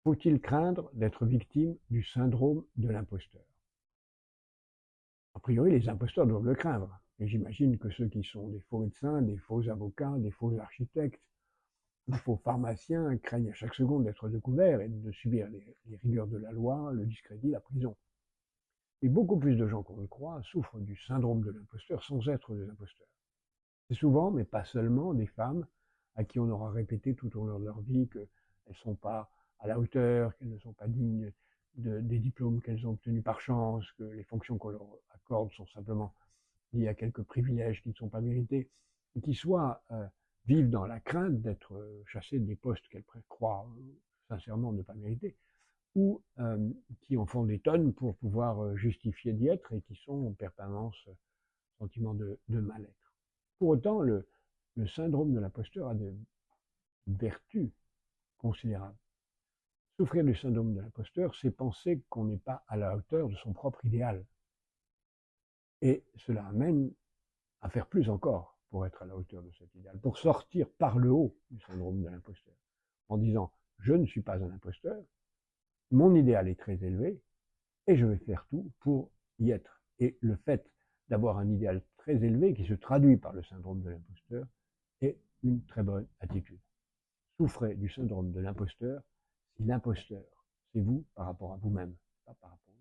Faut-il craindre d'être victime du syndrome de l'imposteur? A priori, les imposteurs doivent le craindre. Et j'imagine que ceux qui sont des faux médecins, des faux avocats, des faux architectes, des faux pharmaciens craignent à chaque seconde d'être découverts et de subir les rigueurs de la loi, le discrédit, la prison. Et beaucoup plus de gens qu'on ne croit souffrent du syndrome de l'imposteur sans être des imposteurs. C'est souvent, mais pas seulement, des femmes à qui on aura répété tout au long de leur vie qu'elles ne sont pas à la hauteur, qu'elles ne sont pas dignes des diplômes qu'elles ont obtenus par chance, que les fonctions qu'on leur accorde sont simplement liées à quelques privilèges qui ne sont pas mérités, et qui soit vivent dans la crainte d'être chassées des postes qu'elles croient sincèrement ne pas mériter, ou qui en font des tonnes pour pouvoir justifier d'y être et qui sont en permanence sentiment de mal-être. Pour autant, le syndrome de l'imposteur a des vertus considérables. Souffrir du syndrome de l'imposteur, c'est penser qu'on n'est pas à la hauteur de son propre idéal. Et cela amène à faire plus encore pour être à la hauteur de cet idéal, pour sortir par le haut du syndrome de l'imposteur, en disant « je ne suis pas un imposteur, mon idéal est très élevé, et je vais faire tout pour y être ». Et le fait d'avoir un idéal très élevé qui se traduit par le syndrome de l'imposteur est une très bonne attitude. Souffrez du syndrome de l'imposteur si l'imposteur, c'est vous par rapport à vous-même, pas par rapport